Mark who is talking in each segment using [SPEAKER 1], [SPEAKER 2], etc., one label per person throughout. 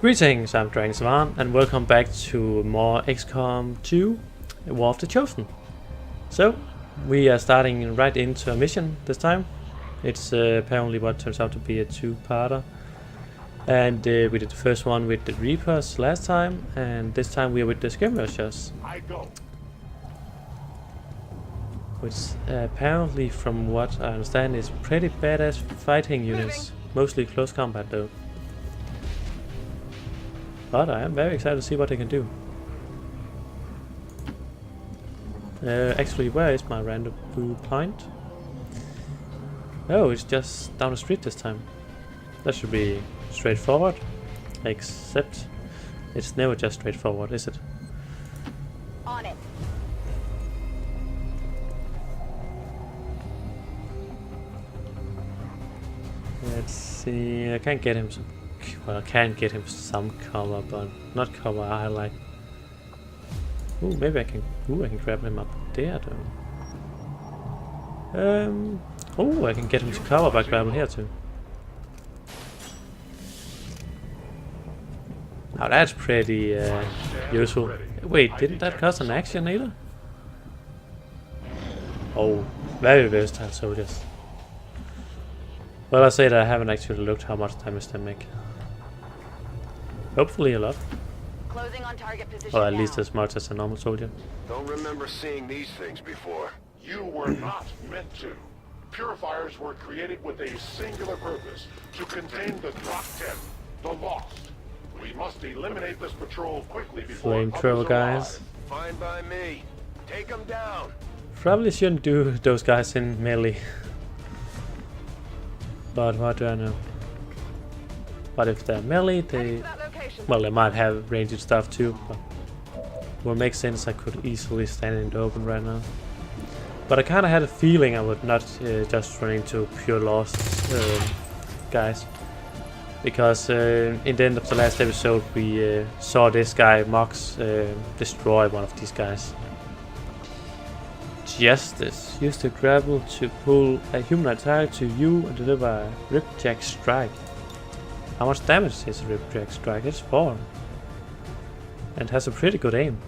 [SPEAKER 1] Greetings, I'm Dragon Savan, and welcome back to more XCOM 2 War of the Chosen. So, we are starting right into a mission this time. It's apparently what turns out to be a two-parter. And we did the first one with the Reapers last time, and this time we are with the Skirmishers. Which apparently, from what I understand, is pretty badass fighting units. Mostly close combat though. But I am very excited to see what they can do. Actually, where is my rendezvous point? Oh, it's just down the street this time. That should be straightforward. Except it's never just straightforward, is it?
[SPEAKER 2] On it.
[SPEAKER 1] Let's see. I can't get him some. Well, I can get him some cover, but not cover I like. Ooh, maybe I can. Ooh, I can grab him up there though. Oh, I can get him to cover by grabbing here too. Now that's pretty useful. Wait, didn't that cost an action either? Oh, very versatile soldiers. Well, I say that I haven't actually looked how much damage they make. Hopefully a lot.
[SPEAKER 2] Closing on target position.
[SPEAKER 1] Or at least as much as a normal soldier.
[SPEAKER 3] Don't remember seeing these things before.
[SPEAKER 4] You were not meant to. Purifiers were created with a singular purpose, to contain the Drop 10, the Lost. We must eliminate this patrol quickly before
[SPEAKER 1] Flamethrower guys.
[SPEAKER 3] Fine by me. Take them down.
[SPEAKER 1] Probably shouldn't do those guys in melee. But what do I know? But if they're melee, they... Well, they might have ranged stuff too, but... Will make sense, I could easily stand in the open right now. But I kinda had a feeling I would not just run into pure lost guys. Because in the end of the last episode we saw this guy, Mox, destroy one of these guys. Justice. Use the grapple to pull a human target to you and deliver a ripjack strike. How much damage is a ripjack strike? It's 4. And has a pretty good aim.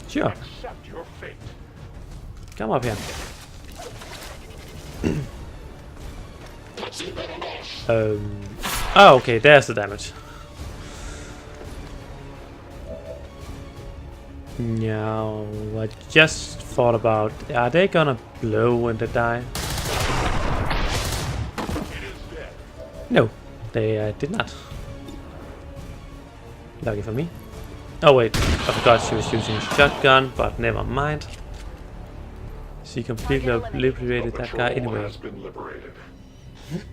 [SPEAKER 1] Sure.
[SPEAKER 4] Accept your fate.
[SPEAKER 1] Come up here. Oh, okay, there's the damage. Now, I just thought about, are they gonna blow when they die?
[SPEAKER 4] It is dead.
[SPEAKER 1] No, they did not. Lucky for me. Oh wait, I forgot she was using a shotgun, but never mind. She completely liberated that guy
[SPEAKER 4] Patrol
[SPEAKER 1] anyway.
[SPEAKER 4] has been liberated.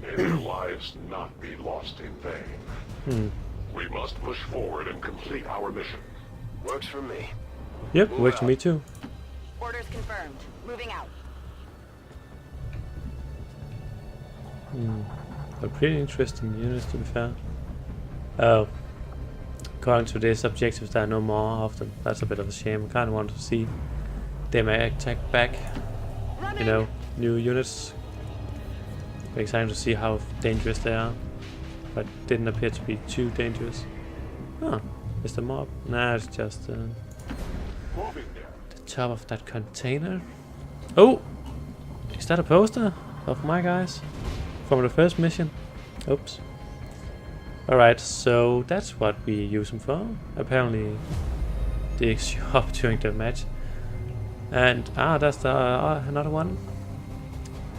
[SPEAKER 4] May their lives not be lost in vain. We must push forward and complete our mission.
[SPEAKER 3] Works for me.
[SPEAKER 1] Yep, works for me too.
[SPEAKER 2] Orders confirmed. Moving out.
[SPEAKER 1] But pretty interesting units to be fair. Oh. According to this objectives there are no more of them. That's a bit of a shame. I kinda want to see them attack back. You know, new units. Very exciting to see how dangerous they are. But didn't appear to be too dangerous. Huh. Is the mob? Nah, it's just
[SPEAKER 4] Moving there.
[SPEAKER 1] the top of that container. Oh! Is that a poster of my guys? From the first mission? Oops. Alright, so that's what we use them for. Apparently the shop during the match. And that's the another one.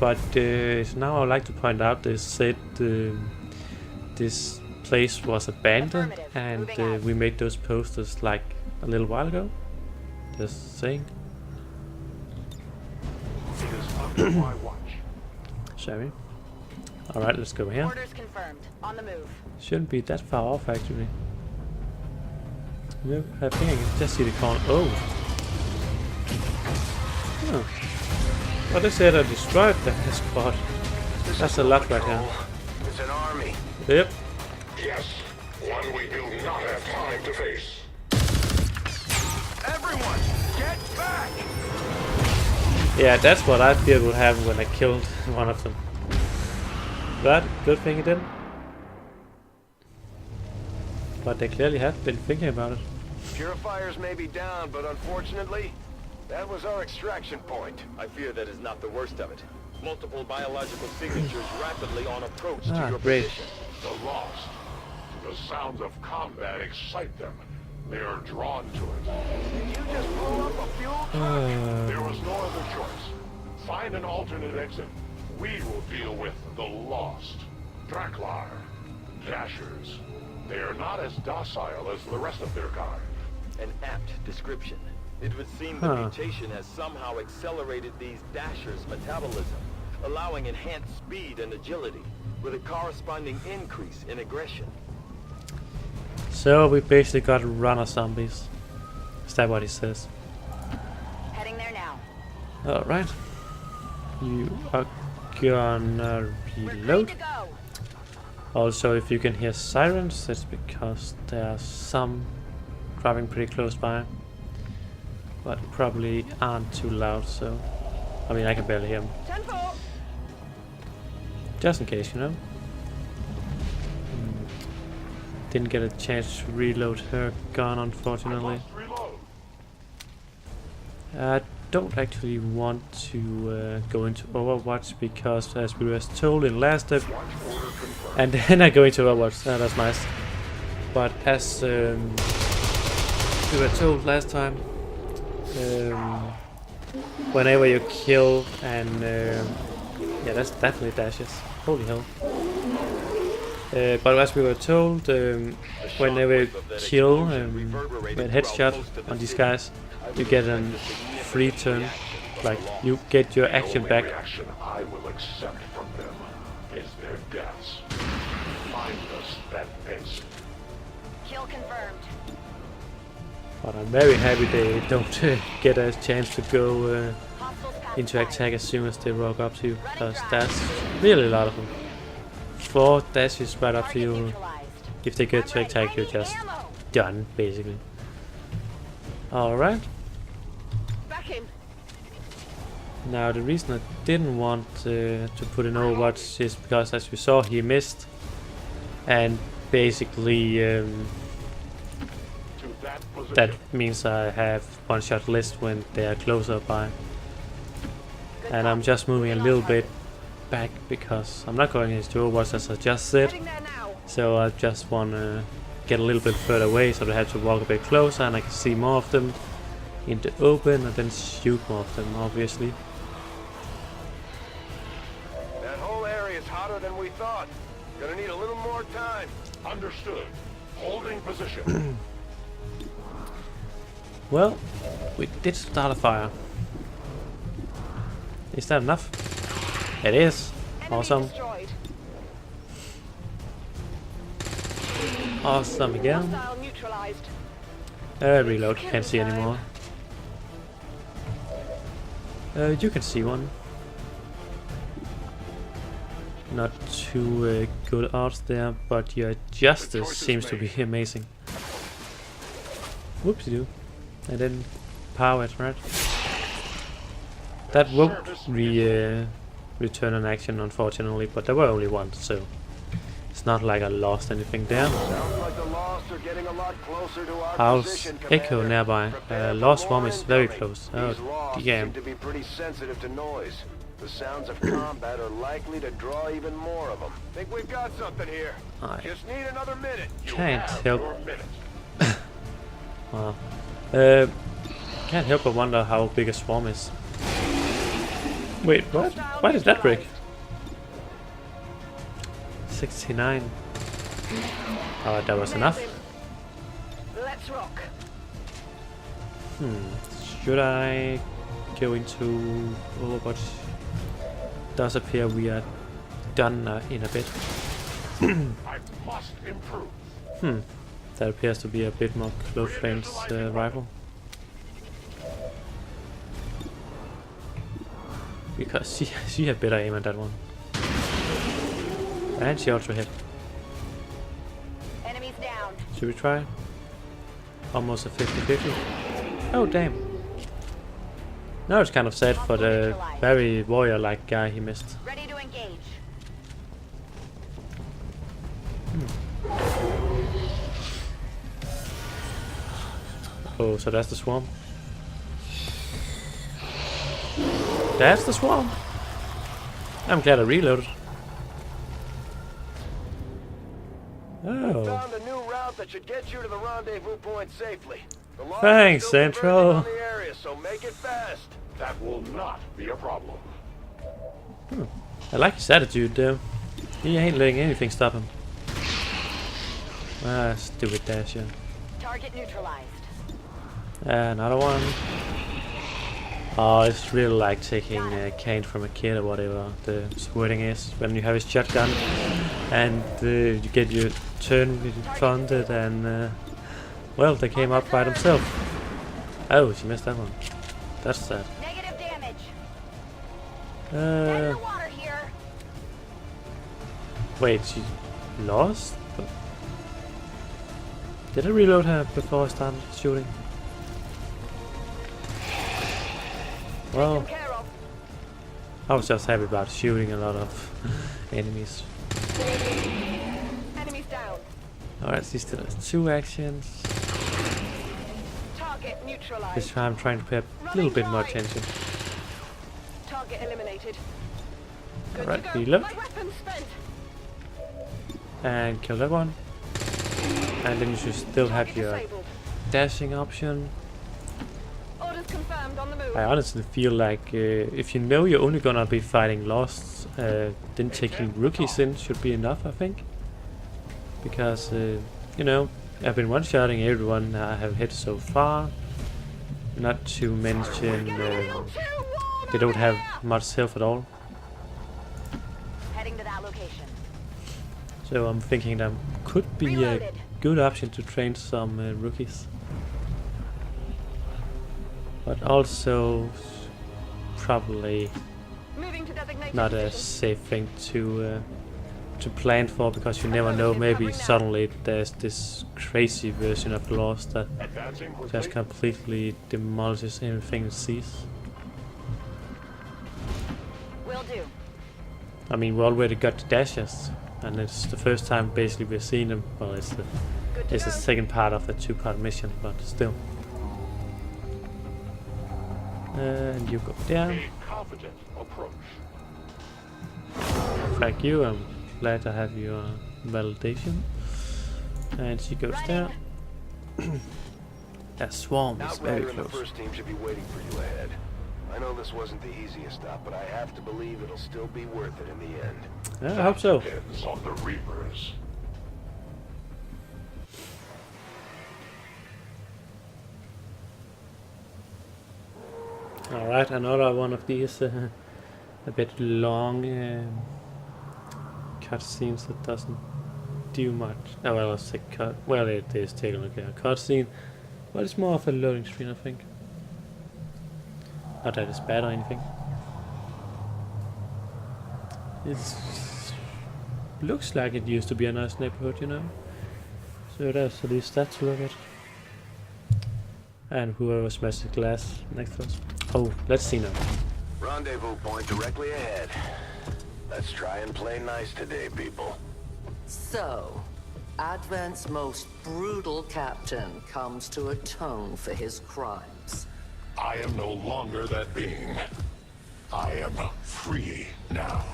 [SPEAKER 1] But now I would like to point out they said this place was abandoned and we made those posters like a little while ago. Just saying.
[SPEAKER 4] It is under my watch.
[SPEAKER 1] Sorry. Alright, let's go here.
[SPEAKER 2] Orders confirmed. On the move.
[SPEAKER 1] Shouldn't be that far off actually. Yep, I think I can just see the corner. Oh! Oh. But they said I destroyed that spot. That's a lot right here.
[SPEAKER 3] It's an army.
[SPEAKER 1] Yep.
[SPEAKER 4] Yes, one we do not have time to face.
[SPEAKER 3] Everyone, get back!
[SPEAKER 1] Yeah, that's what I feared would happen when I killed one of them. But good thing it didn't. But they clearly have been thinking about it.
[SPEAKER 3] Purifiers may be down, but unfortunately, that was our extraction point.
[SPEAKER 5] I fear that is not the worst of it. Multiple biological signatures rapidly on approach to
[SPEAKER 1] Ah,
[SPEAKER 5] your
[SPEAKER 1] great.
[SPEAKER 5] position.
[SPEAKER 4] The lost. The sounds of combat excite them. They are drawn to it.
[SPEAKER 3] Did you just blow up a fuel truck?
[SPEAKER 4] There was no other choice. Find an alternate exit. We will deal with the lost. Draklar. Dashers. They are not as docile as the rest of their kind.
[SPEAKER 5] An apt description. It would seem the mutation has somehow accelerated these Dashers' metabolism, allowing enhanced speed and agility, with a corresponding increase in aggression.
[SPEAKER 1] So we basically got runner zombies. Is that what he says?
[SPEAKER 2] Heading there now.
[SPEAKER 1] Alright. You are gonna
[SPEAKER 2] We're
[SPEAKER 1] reload.
[SPEAKER 2] clean to go.
[SPEAKER 1] Also, if you can hear sirens, that's because there are some driving pretty close by. But probably aren't too loud, so... I mean, I can barely hear them.
[SPEAKER 2] 10-4.
[SPEAKER 1] Just in case, you know. Didn't get a chance to reload her gun, unfortunately.
[SPEAKER 4] Must reload.
[SPEAKER 1] I don't actually want to go into Overwatch because, as we were told in last episode,
[SPEAKER 4] Watch order confirmed.
[SPEAKER 1] and then I go into Overwatch. That's nice. But as we were told last time, whenever you kill and yeah, that's definitely dashes. Holy hell! But as we were told, whenever you kill with headshot on these guys, you get a free turn. Like you get your action back.
[SPEAKER 4] The only reaction I will accept from them is their deaths. Find us that base.
[SPEAKER 2] Kill confirmed.
[SPEAKER 1] But I'm very happy they don't get a chance to go
[SPEAKER 2] Hostiles
[SPEAKER 1] into
[SPEAKER 2] passing by.
[SPEAKER 1] attack as soon as they walk up to you, because that's really a lot of them. 4 dashes right up to
[SPEAKER 2] Target
[SPEAKER 1] you.
[SPEAKER 2] neutralized.
[SPEAKER 1] If they get to
[SPEAKER 2] I'm ready.
[SPEAKER 1] attack,
[SPEAKER 2] I
[SPEAKER 1] you're
[SPEAKER 2] need
[SPEAKER 1] just
[SPEAKER 2] ammo.
[SPEAKER 1] done, basically. Alright.
[SPEAKER 2] Back in.
[SPEAKER 1] Now the reason I didn't want to put in Overwatch is because, as you saw, he missed. And basically
[SPEAKER 4] To that position.
[SPEAKER 1] that means I have one-shot list when they are closer by.
[SPEAKER 2] Good
[SPEAKER 1] And I'm
[SPEAKER 2] call.
[SPEAKER 1] just moving a
[SPEAKER 2] Moving
[SPEAKER 1] little
[SPEAKER 2] on
[SPEAKER 1] bit back because I'm not going into Overwatch as I just said.
[SPEAKER 2] Heading there now.
[SPEAKER 1] So I just want to get a little bit further away so they have to walk a bit closer and I can see more of them in the open and then shoot more of them, obviously.
[SPEAKER 3] That whole area is hotter than we thought. Gonna need a little more time.
[SPEAKER 4] Understood. Holding position.
[SPEAKER 1] Well, we did start a fire. Is that enough? It is.
[SPEAKER 2] Enemy
[SPEAKER 1] Awesome.
[SPEAKER 2] destroyed.
[SPEAKER 1] Awesome again.
[SPEAKER 2] Hostile neutralized.
[SPEAKER 1] Reload. Can't see anymore. You can see one. Not too good odds there, but your justice seems to be amazing. Whoopsie-doo. I didn't power it, right? That won't return an action, unfortunately, but there were only one, so it's not like I lost anything there.
[SPEAKER 3] Sounds like the Lost are getting a lot closer to our
[SPEAKER 1] House
[SPEAKER 3] position,
[SPEAKER 1] Echo
[SPEAKER 3] Commander.
[SPEAKER 1] nearby.
[SPEAKER 3] Prepare for
[SPEAKER 1] Lost
[SPEAKER 3] more
[SPEAKER 1] One is very
[SPEAKER 3] incoming.
[SPEAKER 1] close.
[SPEAKER 3] These
[SPEAKER 1] Oh,
[SPEAKER 3] Lost
[SPEAKER 1] damn.
[SPEAKER 3] seem to be pretty sensitive to noise. The sounds of combat are likely to draw even more of them. Think we've got something here.
[SPEAKER 1] I
[SPEAKER 3] Just need another minute.
[SPEAKER 1] can't
[SPEAKER 4] Have
[SPEAKER 1] help.
[SPEAKER 4] your minute.
[SPEAKER 1] Wow. Can't help but wonder how big a swarm is. Wait, what?
[SPEAKER 2] Hostile
[SPEAKER 1] Why did that break?
[SPEAKER 2] neutralized.
[SPEAKER 1] 69. Oh, that was enough.
[SPEAKER 2] Let's rock.
[SPEAKER 1] Should I go into Overwatch? Does appear we are done in a bit.
[SPEAKER 4] I must improve.
[SPEAKER 1] That appears to be a bit more close range rifle. Because she had better aim at that one. And she also hit.
[SPEAKER 2] Enemies down.
[SPEAKER 1] Should we try? Almost a 50-50. Oh damn. Now it's kind of sad for the very warrior-like guy he missed.
[SPEAKER 2] Ready to engage.
[SPEAKER 1] Oh, so that's the swarm. That's the swarm. I'm glad I reloaded. Oh.
[SPEAKER 3] Found a new route that should get you to the rendezvous point safely. The law
[SPEAKER 1] Thanks,
[SPEAKER 3] is still
[SPEAKER 1] Central.
[SPEAKER 3] converging on the area, so make it fast.
[SPEAKER 4] That will not be a problem.
[SPEAKER 1] I like his attitude though. He ain't letting anything stop him. Ah, stupid Dasher.
[SPEAKER 2] Target neutralized.
[SPEAKER 1] Another one. Oh, it's really like taking a cane from a kid or whatever the wording is. When you have his shotgun and you get your turn funded and well, they came up by themselves. Oh, she missed that one. That's sad.
[SPEAKER 2] Negative damage. Dead in the water here.
[SPEAKER 1] Wait, she lost? Did I reload her before I started shooting? Well,
[SPEAKER 2] Taken care of.
[SPEAKER 1] I was just happy about shooting a lot of enemies.
[SPEAKER 2] Enemies down.
[SPEAKER 1] Alright, she still has 2 actions.
[SPEAKER 2] Target neutralized.
[SPEAKER 1] This time I'm trying to pay a little bit more attention.
[SPEAKER 2] Target eliminated. Good
[SPEAKER 1] Alright,
[SPEAKER 2] to go.
[SPEAKER 1] reload.
[SPEAKER 2] My weapon spent.
[SPEAKER 1] And kill that one. And then you should still have
[SPEAKER 2] Target
[SPEAKER 1] your
[SPEAKER 2] disabled.
[SPEAKER 1] dashing option.
[SPEAKER 2] Orders confirmed on the move.
[SPEAKER 1] I honestly feel like if you know you're only gonna be fighting Lost, then taking rookies in should be enough, I think. Because, you know, I've been one-shotting everyone I have hit so far. Not to mention they don't have much health at all.
[SPEAKER 2] Heading to that location.
[SPEAKER 1] So I'm thinking that could be a
[SPEAKER 2] Reloaded.
[SPEAKER 1] good option to train some rookies. But also probably
[SPEAKER 2] Moving to designated
[SPEAKER 1] not a
[SPEAKER 2] position.
[SPEAKER 1] safe thing to plan for, because you never know, maybe suddenly there's this crazy version of Lost that
[SPEAKER 4] Advancing quickly.
[SPEAKER 1] just completely demolishes everything it sees.
[SPEAKER 2] Will do.
[SPEAKER 1] I mean, we already got the dashes, and it's the first time basically we're seeing them. Well, it's the
[SPEAKER 2] Good to go.
[SPEAKER 1] second part of a 2-part mission, but still. And you go there.
[SPEAKER 4] A confident approach.
[SPEAKER 1] Thank you, I'm glad to have your validation. And she goes there. That swarm is very
[SPEAKER 3] Outrider and the
[SPEAKER 1] close.
[SPEAKER 3] first team should be waiting for you ahead. I know this wasn't the easiest stop, but I have to believe it'll still be worth it in the end.
[SPEAKER 1] Yeah, I hope so.
[SPEAKER 4] Depends on the Reapers.
[SPEAKER 1] Alright, another one of these a bit long cutscenes that doesn't do much. Oh, well, it's a cut. Well, it is technically a cutscene, but it's more of a loading screen, I think. Not that it's bad or anything. It looks like it used to be a nice neighborhood, you know. So there's at least that to look at. And whoever smashed the glass next to us. Oh, let's see now.
[SPEAKER 3] Rendezvous point directly ahead. Let's try and play nice today, people.
[SPEAKER 6] So, Advent's most brutal captain comes to atone for his crimes.
[SPEAKER 4] I am no longer that being. I am free now.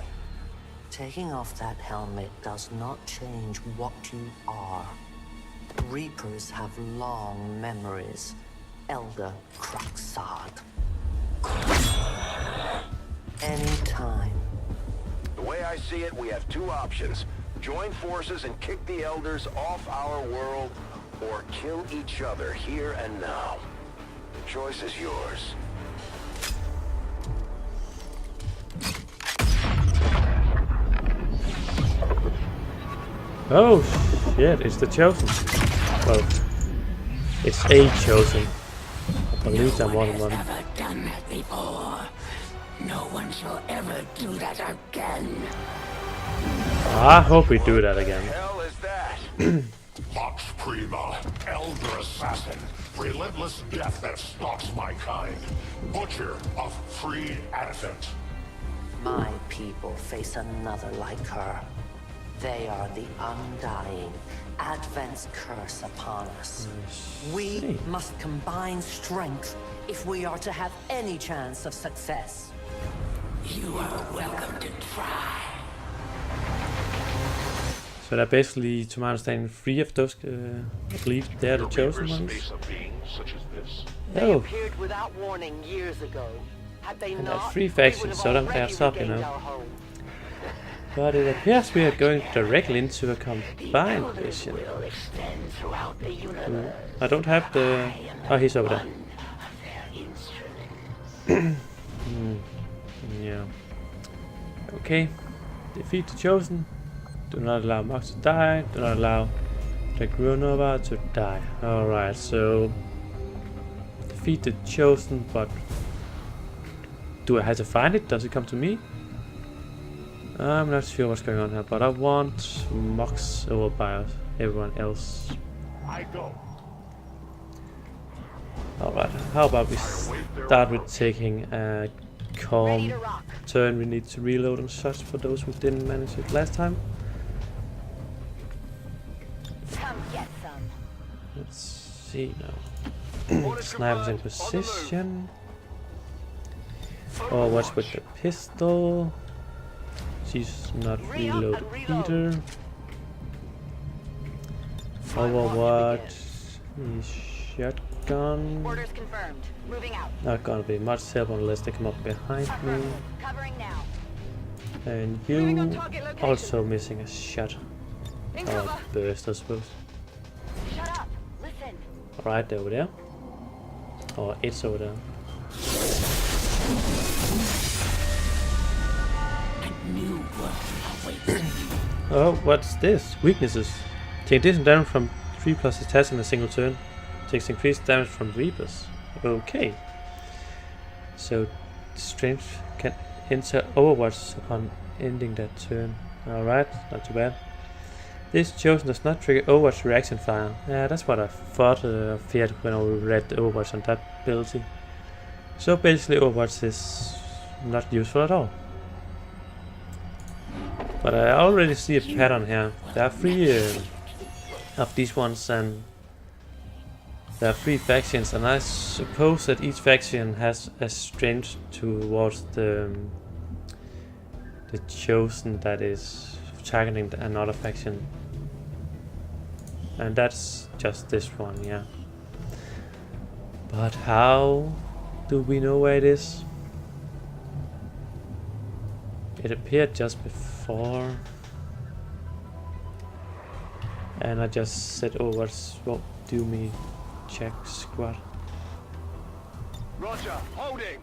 [SPEAKER 6] Taking off that helmet does not change what you are. Reapers have long memories. Elder Cracksod. Anytime.
[SPEAKER 3] The way I see it, we have 2 options. Join forces and kick the Elders off our world, or kill each other here and now. The choice is yours.
[SPEAKER 1] Oh shit, it's the Chosen. Well, it's a Chosen. I believe I'm one of them.
[SPEAKER 7] Never done that before. No one shall ever do that again.
[SPEAKER 1] I hope we do that again.
[SPEAKER 3] Hell is that?
[SPEAKER 4] Vox Prima, Elder Assassin, relentless death that stalks my kind, Butcher of Free Advent.
[SPEAKER 6] My people face another like her. They are the undying, Advent's curse upon us.
[SPEAKER 1] see.
[SPEAKER 6] We must combine strength if we are to have any chance of success.
[SPEAKER 7] You are welcome to try.
[SPEAKER 1] So they're basically, to my understanding, free of those. I believe they're the
[SPEAKER 4] Your
[SPEAKER 1] chosen
[SPEAKER 4] Reaper's
[SPEAKER 1] ones.
[SPEAKER 4] space of beings such as this.
[SPEAKER 6] They
[SPEAKER 1] Oh,
[SPEAKER 6] appeared without warning years ago. Had they
[SPEAKER 1] and there are
[SPEAKER 6] not,
[SPEAKER 1] three
[SPEAKER 6] we
[SPEAKER 1] factions,
[SPEAKER 6] would have
[SPEAKER 1] so don't
[SPEAKER 6] already
[SPEAKER 1] pass up, you
[SPEAKER 6] regained
[SPEAKER 1] know.
[SPEAKER 6] our home.
[SPEAKER 1] But it appears we are going directly into a
[SPEAKER 7] The
[SPEAKER 1] combined
[SPEAKER 7] elders
[SPEAKER 1] mission.
[SPEAKER 7] will extend throughout the universe.
[SPEAKER 1] I don't have the... Oh, he's over there.
[SPEAKER 7] One of their instruments.
[SPEAKER 1] Yeah. Okay. Defeat the chosen. Do not allow Mox to die. Do not allow the Grunova to die. Alright, so... Defeat the chosen, but... Do I have to find it? Does it come to me? I'm not sure what's going on here, but I want Mox over by everyone else.
[SPEAKER 4] I go.
[SPEAKER 1] Alright, how about we start with taking a
[SPEAKER 2] Ready
[SPEAKER 1] calm
[SPEAKER 2] to rock.
[SPEAKER 1] turn. We need to reload and such for those who didn't manage it last time.
[SPEAKER 2] Come get some.
[SPEAKER 1] Let's see now. Snipers in position. Or what's with the pistol? She's not reloaded either. Overwatch. Shotgun.
[SPEAKER 2] Orders confirmed. Moving out.
[SPEAKER 1] Not gonna be much help unless they come up behind me.
[SPEAKER 2] Covering now.
[SPEAKER 1] And
[SPEAKER 2] Moving on
[SPEAKER 1] you
[SPEAKER 2] target location.
[SPEAKER 1] also missing a shot.
[SPEAKER 2] In
[SPEAKER 1] Or
[SPEAKER 2] cover.
[SPEAKER 1] a burst, I suppose.
[SPEAKER 2] Shut up. Listen.
[SPEAKER 1] Right over there. Or it's over there.
[SPEAKER 7] A new world awaits you.
[SPEAKER 1] Oh, what's this? Weaknesses. Take additional damage from 3 plus attacks in a single turn. Takes increased damage from Reapers. Okay. So, strength can enter Overwatch upon ending that turn. Alright, not too bad. This chosen does not trigger Overwatch reaction fire. Yeah, that's what I thought, feared when I read the Overwatch on that ability. So basically Overwatch is not useful at all. But I already see a pattern here. There are 3 of these ones, and there are 3 factions, and I suppose that each faction has a strength towards the chosen that is targeting another faction. And that's just this one, yeah. But how do we know where it is? It appeared just before. And I just said, oh, what do me check squad.
[SPEAKER 3] Roger, holding.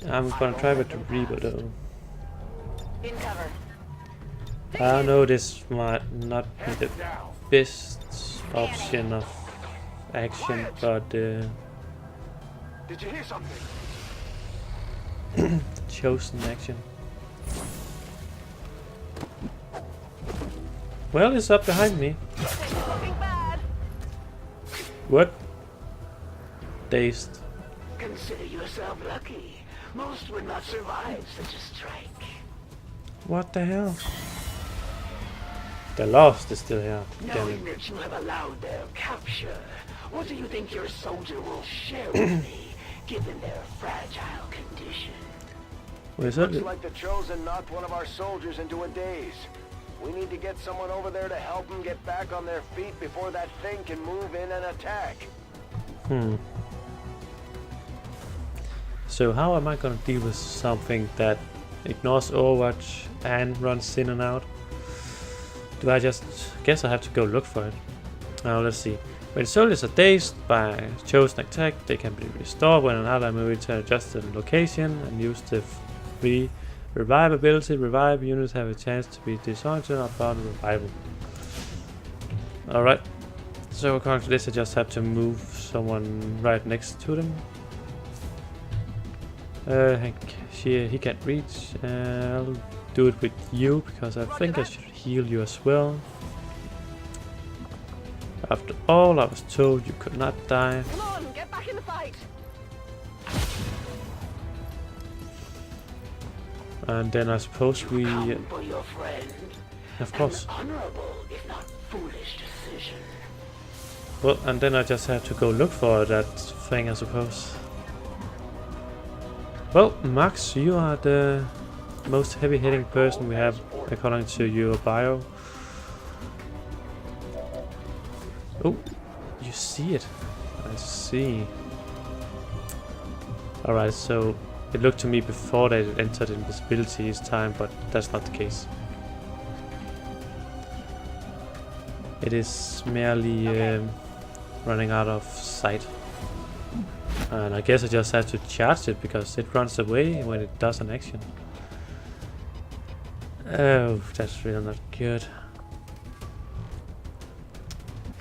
[SPEAKER 1] I'm gonna try with the Reaper though.
[SPEAKER 2] In cover.
[SPEAKER 1] I know this might not be the
[SPEAKER 4] Down.
[SPEAKER 1] best option of action, but
[SPEAKER 3] Did you hear something?
[SPEAKER 1] chosen action. Well, it's up behind me.
[SPEAKER 2] It's looking bad.
[SPEAKER 1] What? Dazed.
[SPEAKER 7] Consider yourself lucky. Most would not survive such a strike.
[SPEAKER 1] What the hell? The Lost is still here. Damn
[SPEAKER 7] Knowing
[SPEAKER 1] it.
[SPEAKER 7] that you have allowed their capture, what do you think your soldier will share with me, given their fragile condition?
[SPEAKER 1] Wait, is that
[SPEAKER 3] Looks like the Chosen knocked one of our soldiers into a daze. We need to get someone over there to help them get back on their feet before that thing can move in and attack.
[SPEAKER 1] So how am I gonna deal with something that ignores Overwatch and runs in and out? Do I just guess I have to go look for it? Now let's see. When soldiers are dazed by chosen attack, they can be restored when another movie to adjust the location and use the free revive ability. Revive units have a chance to be disoriented upon revival. Alright. So according to this I just have to move someone right next to them. He can't reach. I'll do it with you because I think I should heal you as well. After all, I was told you could not die.
[SPEAKER 2] Come on, get back in the fight.
[SPEAKER 1] And then I suppose we...
[SPEAKER 7] Come for your friend.
[SPEAKER 1] Of course.
[SPEAKER 7] An honorable, if not foolish decision.
[SPEAKER 1] Well, and then I just have to go look for that thing, I suppose. Well, Max, you are the most heavy-hitting person we have, according to your bio. Oh, you see it. I see. Alright, so it looked to me before that it entered invisibility each time, but that's not the case. It is merely running out of sight. And I guess I just have to charge it because it runs away when it does an action. Oh, that's really not good.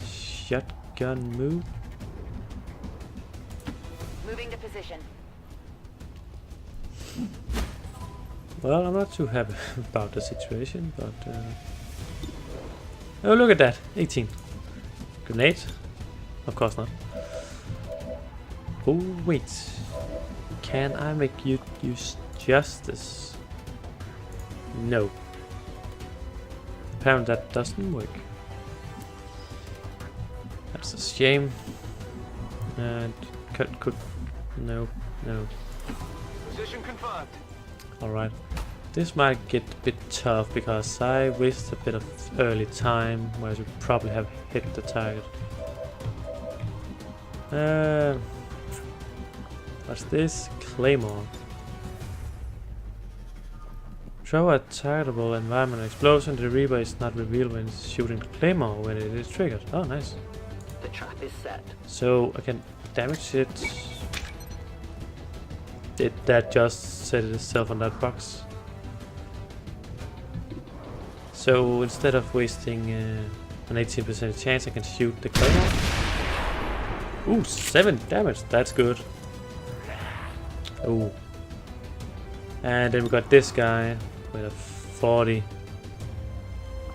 [SPEAKER 1] Shotgun move.
[SPEAKER 2] Moving to position.
[SPEAKER 1] Well, I'm not too happy about the situation, but... Oh, look at that! 18. Grenade? Of course not. Oh, wait. Can I make you use justice? No. Apparently that doesn't work. That's a shame. And could no.
[SPEAKER 3] Position confirmed.
[SPEAKER 1] Alright. This might get a bit tough because I wasted a bit of early time where I should probably have hit the target. What's this? Claymore. Throw a targetable environment explosion. The Reaper is not revealed when shooting the Claymore when it is triggered. Oh, nice.
[SPEAKER 7] The trap is set.
[SPEAKER 1] So I can damage it. Did that just set itself on that box? So instead of wasting an 18% chance, I can shoot the Claymore. Ooh, 7 damage. That's good. Ooh. And then we got this guy with a 40.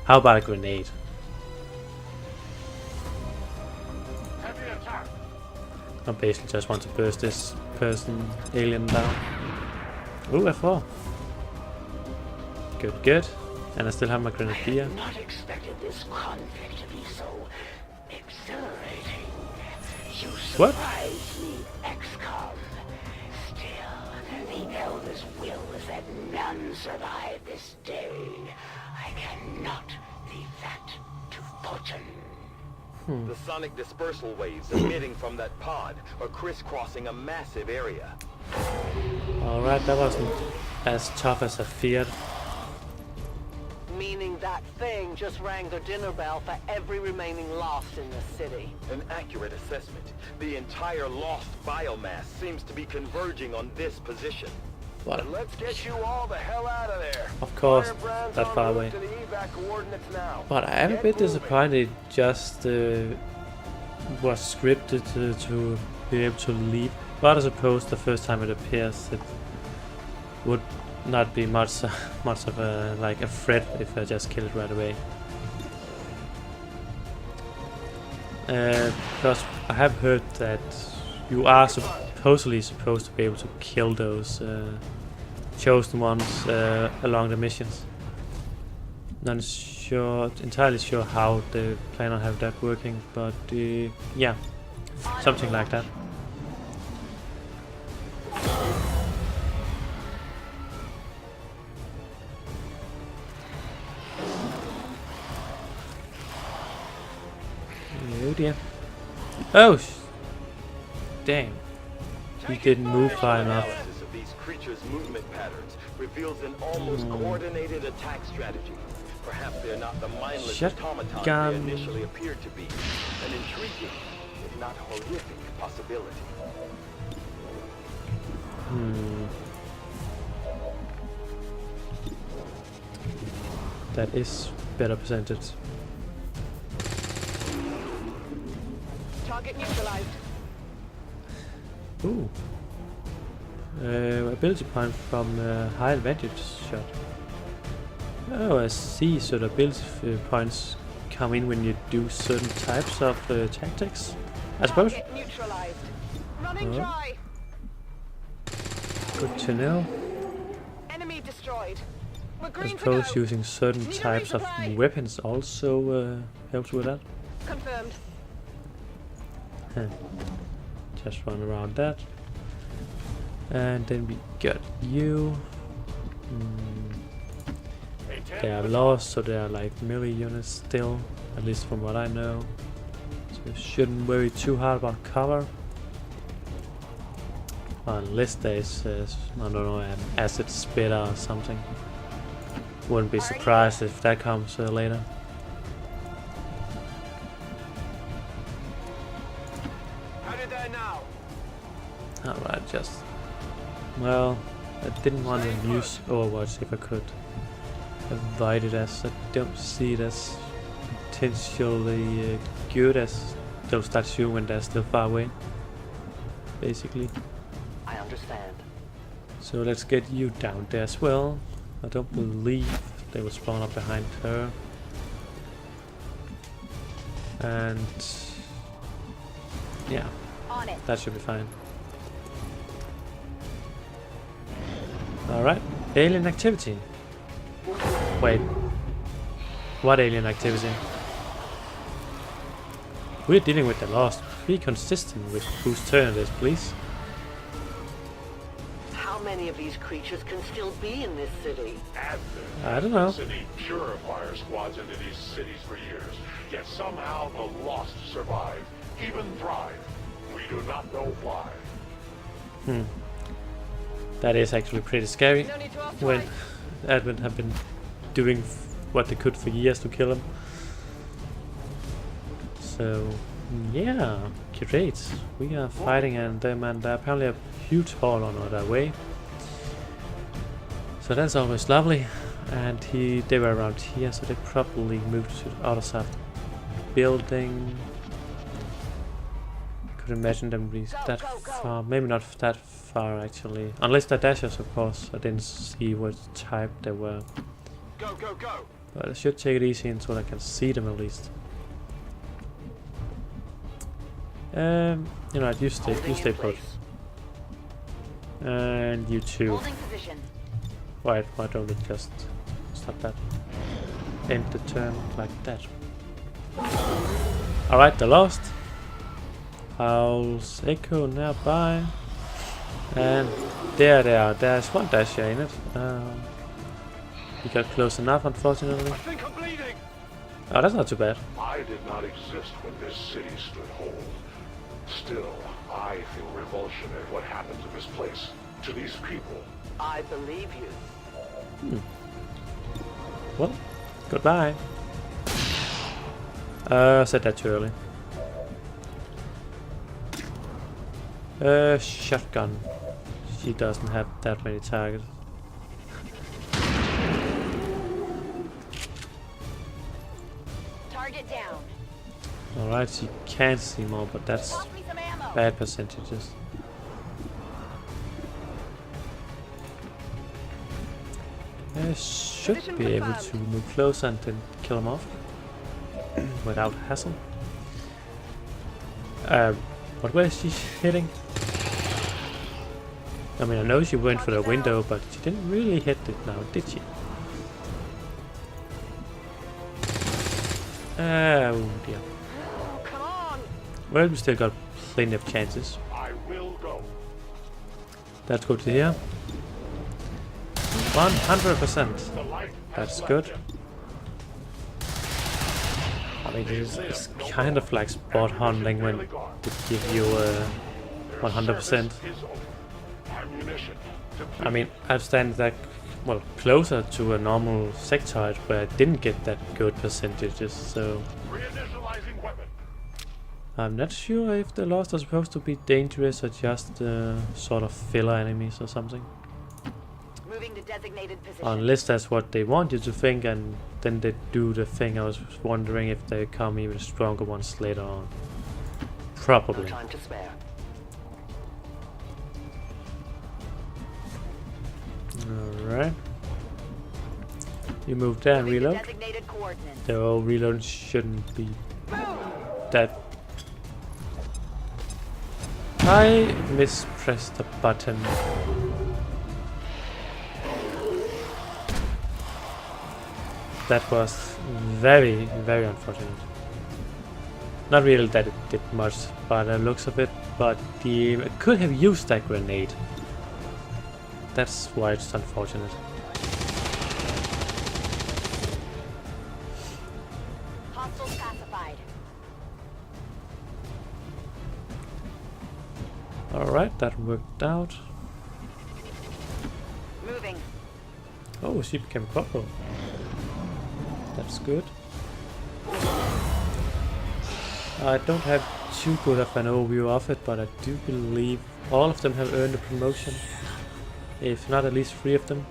[SPEAKER 1] How about a grenade?
[SPEAKER 4] Heavy attack.
[SPEAKER 1] I basically just want to burst this alien down. Ooh, F4. Good. And I still have my
[SPEAKER 7] I
[SPEAKER 1] grenadier.
[SPEAKER 7] had not expected this conflict to be so exhilarating. You
[SPEAKER 1] What?
[SPEAKER 7] surprise me, XCOM. Still, the Elder's will is that none survive this day. I cannot leave that to fortune.
[SPEAKER 5] The sonic dispersal waves emitting from that pod are crisscrossing a massive area.
[SPEAKER 1] Alright, that wasn't as tough as I feared.
[SPEAKER 8] Meaning that thing just rang the dinner bell for every remaining lost in the city.
[SPEAKER 5] An accurate assessment. The entire lost biomass seems to be converging on this position.
[SPEAKER 1] What?
[SPEAKER 3] Let's get you all the hell out of there.
[SPEAKER 1] Of course,
[SPEAKER 3] Firebrand's
[SPEAKER 1] that
[SPEAKER 3] en
[SPEAKER 1] far
[SPEAKER 3] route
[SPEAKER 1] away.
[SPEAKER 3] to the evac coordinates now.
[SPEAKER 1] But I am a
[SPEAKER 3] Get
[SPEAKER 1] bit
[SPEAKER 3] moving.
[SPEAKER 1] disappointed it just was scripted to be able to leap. But I suppose the first time it appears it would not be much of a like a threat if I just kill it right away. Because I have heard that you are supposedly supposed to be able to kill those chosen ones along the missions. Not entirely sure how they plan on have that working, but yeah, something like that. Oh dear. Oh! Damn. He didn't move far enough.
[SPEAKER 5] Analysis of these creatures' movement patterns reveals an almost coordinated attack strategy. Perhaps they're not the mindless automatons they initially appeared to be. An intriguing, if not horrific, possibility.
[SPEAKER 1] That is better presented.
[SPEAKER 2] Target neutralized.
[SPEAKER 1] Ooh. Ability point from high advantage shot. Oh, I see. So the ability points come in when you do certain types of tactics, I suppose.
[SPEAKER 2] Target neutralized. Running
[SPEAKER 1] Oh.
[SPEAKER 2] dry.
[SPEAKER 1] Good to know.
[SPEAKER 2] Enemy destroyed.
[SPEAKER 1] I suppose using certain types of weapons also helps with that.
[SPEAKER 2] Confirmed.
[SPEAKER 1] Just run around that. And then we got you. They are lost, so they are like melee units still, at least from what I know. So you shouldn't worry too hard about cover. Unless there's, I don't know, an acid spitter or something. Wouldn't be surprised if that comes later.
[SPEAKER 5] How did I now?
[SPEAKER 1] Alright, just... Well, I didn't want to use Overwatch if I could avoid it, as I don't see it as potentially good, as they'll start shooting when they're still far away. Basically.
[SPEAKER 8] I understand.
[SPEAKER 1] So let's get you down there as well. I don't believe they will spawn up behind her. And yeah,
[SPEAKER 2] On it.
[SPEAKER 1] that should be fine. Alright, alien activity. Wait, what alien activity? We're dealing with the Lost. Be consistent with whose turn it is, please.
[SPEAKER 8] How many of these creatures can still be in this city?
[SPEAKER 1] I don't know.
[SPEAKER 4] City purifier squads into these cities for years, yet somehow the Lost survive, even thrive. We do not know why.
[SPEAKER 1] That is actually pretty scary.
[SPEAKER 2] No need to ask
[SPEAKER 1] When
[SPEAKER 2] twice.
[SPEAKER 1] admin have been doing what they could for years to kill him. So yeah, great. We are fighting and them, and apparently a huge haul on their way. So that's always lovely. And they were around here, so they probably moved to the other side of the building. Could imagine them be that far, maybe not that far actually, unless they're dashers, of course. I didn't see what type they were.
[SPEAKER 5] Go, go, go!
[SPEAKER 1] But I should take it easy until I can see them at least. You know, you stay put. And you too.
[SPEAKER 2] Holding position.
[SPEAKER 1] Why don't we just stop that? End the turn like that. Alright, they're lost. How's Echo nearby? And there they are. There's one dasher in it. We got close enough, unfortunately.
[SPEAKER 4] I think I'm bleeding!
[SPEAKER 1] Oh, that's not too bad.
[SPEAKER 4] I did not exist when this city stood whole. Still, I feel revulsion at what happened to this place, to these people.
[SPEAKER 8] I believe you.
[SPEAKER 1] Well, goodbye. Said that too early. Shotgun. She doesn't have that many targets.
[SPEAKER 2] Target down.
[SPEAKER 1] Alright, she can't see more, but that's
[SPEAKER 2] Toss me some ammo.
[SPEAKER 1] bad percentages. I should be able to move closer and then kill him off without hassle. But where is she hitting? I mean, I know she went for the window, but she didn't really hit it now, did she? Oh dear.
[SPEAKER 2] Oh, come on.
[SPEAKER 1] Well, we still got plenty of chances.
[SPEAKER 4] I will go.
[SPEAKER 1] That's good to hear. 100%.
[SPEAKER 4] The light has
[SPEAKER 1] That's
[SPEAKER 4] left
[SPEAKER 1] good.
[SPEAKER 4] him.
[SPEAKER 1] I mean, it's kind of like spot hunting when they give you 100%.
[SPEAKER 4] Service is over. Ammunition depleted.
[SPEAKER 1] I mean, I've stand that well closer to a normal sectoid where I didn't get that good percentages, so
[SPEAKER 4] Reinitializing weapon.
[SPEAKER 1] I'm not sure if the Lost are supposed to be dangerous or just sort of filler enemies or something.
[SPEAKER 2] Moving to designated position.
[SPEAKER 1] Unless that's what they want you to think, and then they do the thing. I was wondering if they come even stronger ones later on.
[SPEAKER 8] No
[SPEAKER 1] Probably.
[SPEAKER 8] time to spare.
[SPEAKER 1] Alright. You move there and
[SPEAKER 2] Moving to
[SPEAKER 1] reload.
[SPEAKER 2] designated coordinates.
[SPEAKER 1] Though reload shouldn't be that. I mispressed the button. That was very, very unfortunate. Not really that it did much by the looks of it, but I could have used that grenade. That's why it's unfortunate.
[SPEAKER 2] Hostile pacified.
[SPEAKER 1] Alright, that worked out.
[SPEAKER 2] Moving.
[SPEAKER 1] Oh, she became corporal. That's good. I don't have too good of an overview of it, but I do believe all of them have earned a promotion. If not, at least 3 of them.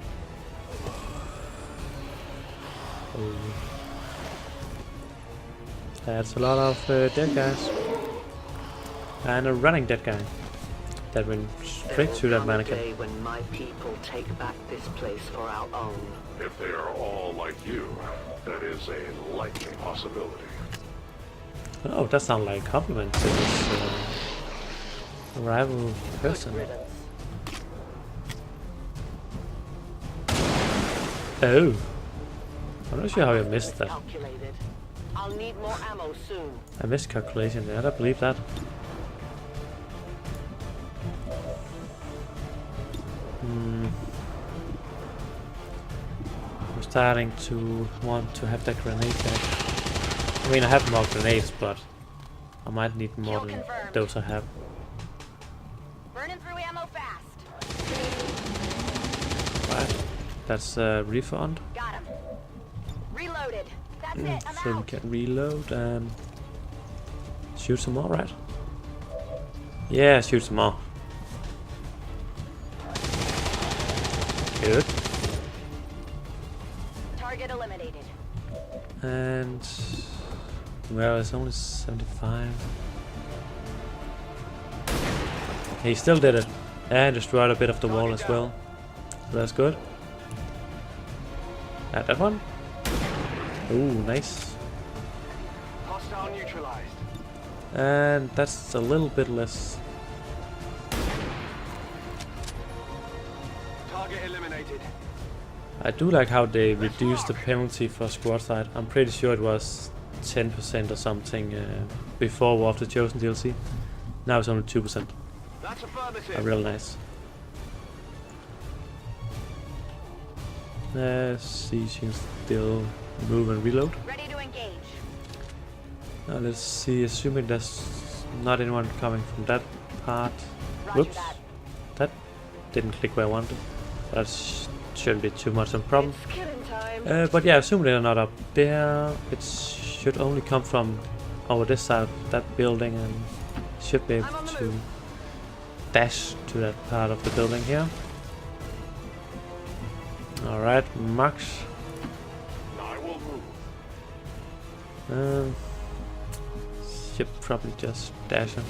[SPEAKER 1] Oh. That's a lot of dead guys. And a running dead guy. That went straight to that mannequin.
[SPEAKER 8] There will come a day when my people take back this place for our own.
[SPEAKER 4] If they are all like you, that is a likely possibility.
[SPEAKER 1] Oh, that sounds like a compliment to this rival person. Oh. I'm not sure how I missed that.
[SPEAKER 8] Calculated. I'll need more ammo soon.
[SPEAKER 1] I missed calculation there, I don't believe that. I'm starting to want to have that grenade back. I mean, I have more grenades, but I might need more than those I have.
[SPEAKER 2] Burning through ammo fast.
[SPEAKER 1] Right, that's a refund.
[SPEAKER 2] Got him. Reloaded. That's it. I'm
[SPEAKER 1] So we
[SPEAKER 2] out.
[SPEAKER 1] can reload and shoot some more, right? Yeah, shoot some more. Good.
[SPEAKER 2] Target eliminated.
[SPEAKER 1] And well, it's only 75. He still did it and destroyed a bit of the wall as well. So that's good. That one. Ooh, nice.
[SPEAKER 7] Hostile neutralized.
[SPEAKER 1] And that's a little bit less.
[SPEAKER 7] Target eliminated.
[SPEAKER 1] I do like how they reduced the penalty for squad side. I'm pretty sure it was 10% or something before War of the Chosen DLC. Now it's only 2%.
[SPEAKER 7] That's affirmative.
[SPEAKER 1] Real nice. Let's see, she can still move and reload.
[SPEAKER 2] Ready to engage.
[SPEAKER 1] Now let's see, assuming there's not anyone coming from that part.
[SPEAKER 2] Roger
[SPEAKER 1] Whoops,
[SPEAKER 2] that.
[SPEAKER 1] that didn't click where I wanted. That shouldn't be too much of a problem.
[SPEAKER 8] It's killing time.
[SPEAKER 1] But yeah, assuming they're not up there, it should only come from over this side of that building and should be able to dash to that part of the building here. Alright, Max.
[SPEAKER 4] I will move.
[SPEAKER 1] Should probably just dash him.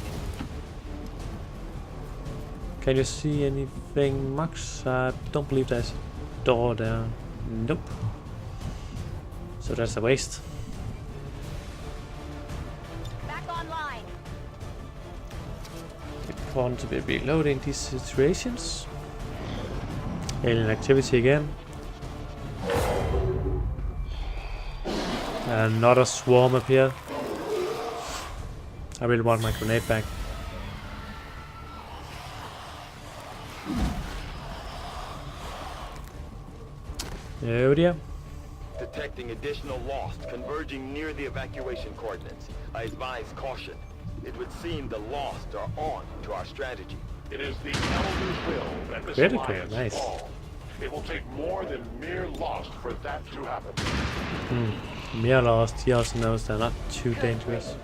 [SPEAKER 1] Can you see anything, Max? I don't believe there's a door there. Nope. So that's a waste.
[SPEAKER 2] Back online.
[SPEAKER 1] Important to be reloading these situations. Alien activity again. Another swarm up here. I really want my grenade back. Oh dear.
[SPEAKER 5] Detecting additional Lost converging near the evacuation coordinates. I advise caution. It would seem the Lost are on to our strategy.
[SPEAKER 4] It is the Elder's will that this
[SPEAKER 1] Critical,
[SPEAKER 4] alliance
[SPEAKER 1] nice.
[SPEAKER 4] fall. It will take more than mere lost for that to happen.
[SPEAKER 1] Mere Lost, he also knows they're not too dangerous.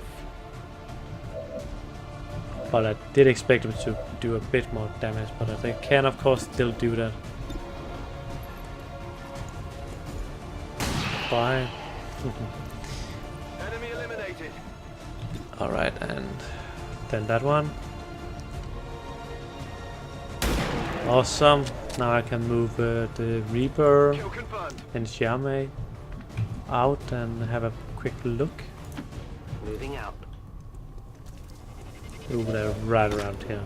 [SPEAKER 1] But I did expect them to do a bit more damage, but they can of course still do that. Bye.
[SPEAKER 7] Enemy eliminated.
[SPEAKER 1] Alright, and then that one. Awesome. Now I can move the Reaper
[SPEAKER 7] Kill confirmed.
[SPEAKER 1] and Xiaomei out and have a quick look.
[SPEAKER 8] Moving out.
[SPEAKER 1] Ooh, they're right around here.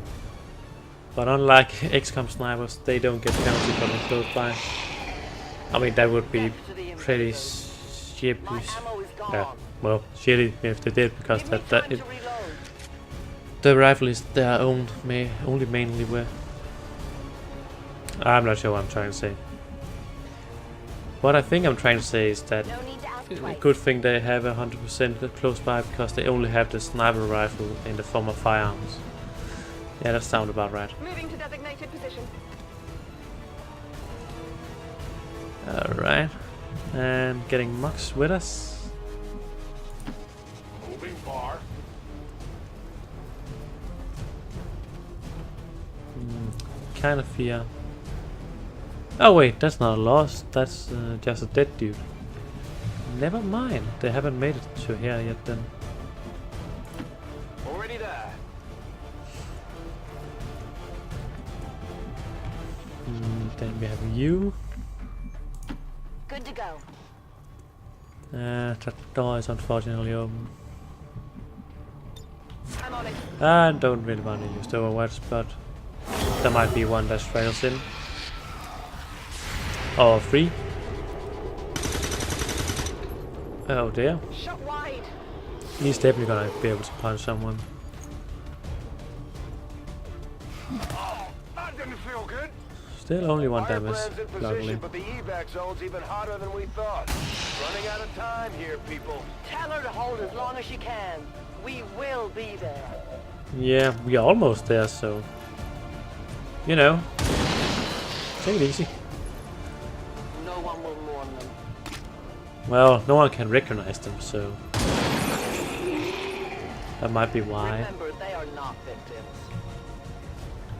[SPEAKER 1] But unlike XCOM snipers, they don't get penalty for being close by. I mean, that would be pretty ship
[SPEAKER 8] My
[SPEAKER 1] is...
[SPEAKER 8] ammo is gone.
[SPEAKER 1] Yeah, well, shitty if they did, because
[SPEAKER 8] Give me
[SPEAKER 1] that
[SPEAKER 8] time
[SPEAKER 1] it,
[SPEAKER 8] to reload.
[SPEAKER 1] the rifle is their own, only mainly where... I'm not sure what I'm trying to say. What I think I'm trying to say is that
[SPEAKER 2] No need to ask
[SPEAKER 1] a
[SPEAKER 2] twice.
[SPEAKER 1] good thing they have 100% close by, because they only have the sniper rifle in the form of firearms. Yeah, that sounds about right.
[SPEAKER 2] Moving to designated position.
[SPEAKER 1] Alright. And getting Mux with us.
[SPEAKER 4] Moving far.
[SPEAKER 1] Kind of fear. Oh wait, that's not a loss. That's just a dead dude. Never mind. They haven't made it to here yet then.
[SPEAKER 5] Already there.
[SPEAKER 1] Then we have you.
[SPEAKER 2] Good to go.
[SPEAKER 1] That door is unfortunately open.
[SPEAKER 2] I'm on it.
[SPEAKER 1] I don't really want to use the Overwatch, but there might be one that trails in. Or free. Oh dear.
[SPEAKER 2] Shot wide.
[SPEAKER 1] He's definitely gonna be able to punch someone.
[SPEAKER 3] Oh, that didn't feel good.
[SPEAKER 1] Still only one
[SPEAKER 3] Fire
[SPEAKER 1] damage,
[SPEAKER 3] plans in
[SPEAKER 1] luckily.
[SPEAKER 3] position, but the evac zone's even hotter than we thought. Running out of time here, people.
[SPEAKER 8] Tell her to hold as long as she can. We will be there.
[SPEAKER 1] Yeah, we are almost there, so... You know. Take it easy.
[SPEAKER 8] No one will mourn them.
[SPEAKER 1] Well, no one can recognize them, so... That might be why.
[SPEAKER 8] Remember, they are not victims.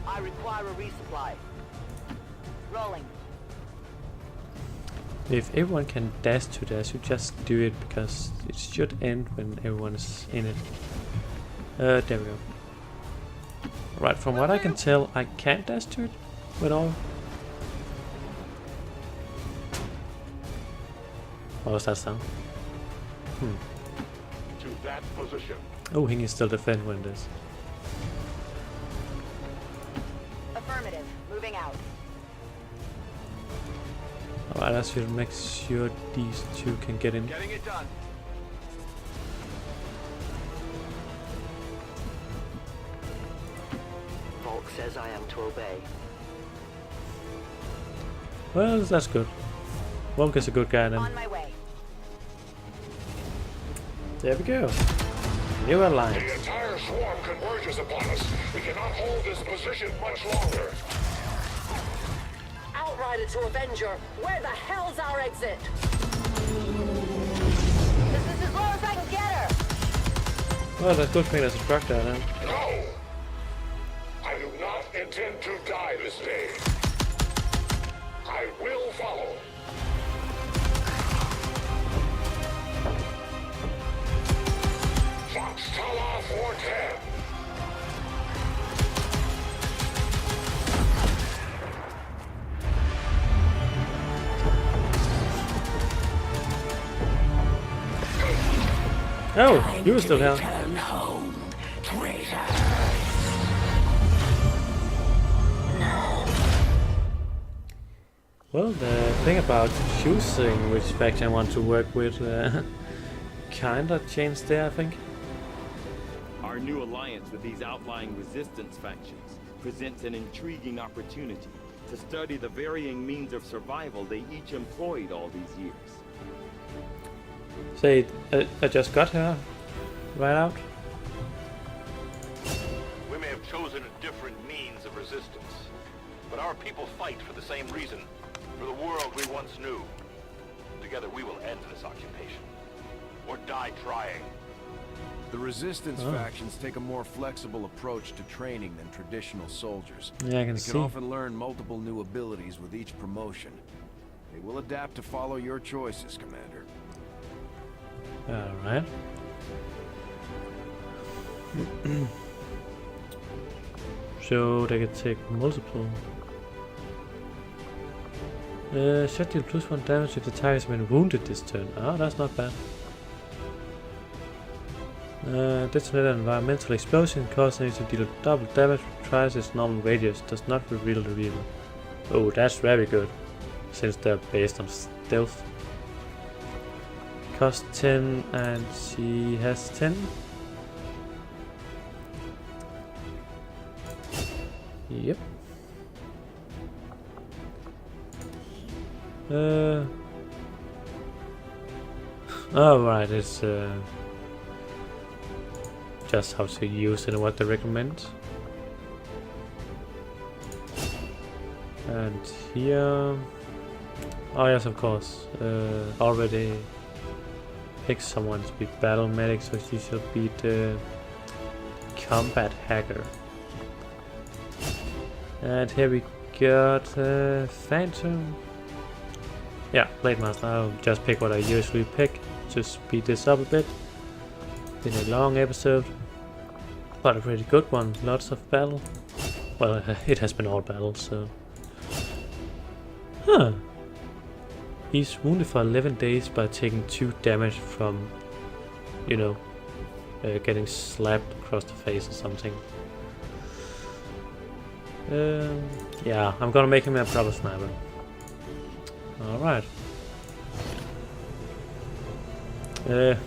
[SPEAKER 8] I require a resupply.
[SPEAKER 2] Rolling.
[SPEAKER 1] If everyone can dash to there, should just do it, because it should end when everyone is in it. There we go. Right, from what I can tell, I can't dash to it at all. What was that sound?
[SPEAKER 4] To that position.
[SPEAKER 1] Oh, he can still defend when this.
[SPEAKER 2] Affirmative. Moving out.
[SPEAKER 1] Alright, I should make sure these two can get in.
[SPEAKER 5] Getting it done.
[SPEAKER 8] Volk says I am to obey.
[SPEAKER 1] Well, that's good. Wonk is a good guy then.
[SPEAKER 2] On my way.
[SPEAKER 1] There we go. New
[SPEAKER 4] The
[SPEAKER 1] alliance.
[SPEAKER 4] entire swarm converges upon us. We cannot hold this position much longer.
[SPEAKER 8] Outrider to Avenger, where the hell's our exit?
[SPEAKER 2] This is as low as I can get her.
[SPEAKER 1] Well, that's a good thing there's a truck there then.
[SPEAKER 4] No! I do not intend to die this day. I will follow. Fox Tala 410.
[SPEAKER 1] Oh, you were still here.
[SPEAKER 7] Return home, traitor.
[SPEAKER 1] Well, the thing about choosing which faction I want to work with kinda changed there, I think.
[SPEAKER 5] Our new alliance with these outlying resistance factions presents an intriguing opportunity to study the varying means of survival they each employed all these years.
[SPEAKER 1] Say, I just got her right out.
[SPEAKER 3] We may have chosen a different means of resistance, but our people fight for the same reason, for the world we once knew. Together we will end this occupation, or die trying.
[SPEAKER 9] The resistance factions take a more flexible approach to training than traditional soldiers.
[SPEAKER 1] Yeah, I can
[SPEAKER 9] They
[SPEAKER 1] see.
[SPEAKER 9] can often learn multiple new abilities with each promotion. They will adapt to follow your choices, Commander.
[SPEAKER 1] Alright. So they can take multiple. Shot deal +1 damage if the target has been wounded this turn. Ah, that's not bad. Detonate an environmental explosion causing it to deal double damage, tries its normal radius, does not reveal the reaver. Oh, that's very good, since they're based on stealth. cost 10 and she has 10. Yep. Oh right, it's just how to use it and what they recommend. And here, oh yes, of course, already pick someone to be battle medic, so she should be the combat hacker. And here we got Phantom. Yeah, Blade Master. I'll just pick what I usually pick to speed this up a bit. Been a long episode, but a pretty good one. Lots of battle. Well, it has been all battles, so. Huh. He's wounded for 11 days by taking 2 damage from, you know, getting slapped across the face or something. Yeah, I'm gonna make him a proper sniper. Alright.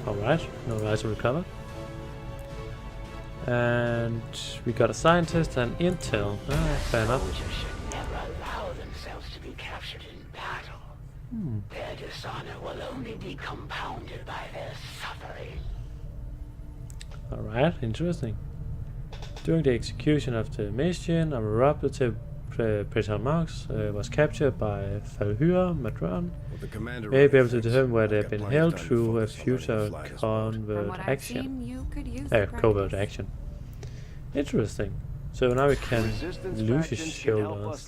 [SPEAKER 1] Alright, no rise to recover. And we got a scientist and intel. Fair enough.
[SPEAKER 7] Soldiers should never allow themselves to be captured in battle. Their dishonor will only be compounded by their suffering.
[SPEAKER 1] Alright, interesting. During the execution of the mission, our operative Peter Marx was captured by Valhyra Madron. May be able to determine where they've been held through a future covert action. Covert action. Interesting. So now we can lose his shoulders,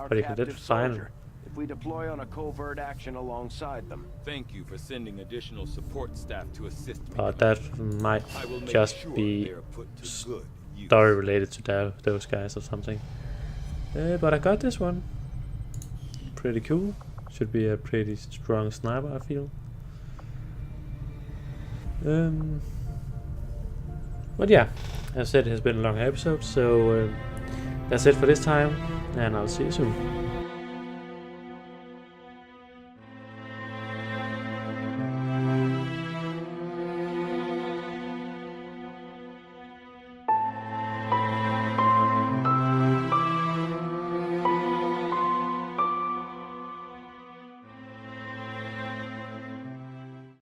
[SPEAKER 1] but if we did fine.
[SPEAKER 9] If we deploy on a covert action alongside them.
[SPEAKER 5] Thank you for sending additional support staff to assist me.
[SPEAKER 1] But that might just be story related to those guys or something. But I got this one. Pretty cool. Should be a pretty strong sniper, I feel. But yeah, as I said, it has been a long episode, so that's it for this time, and I'll see you soon.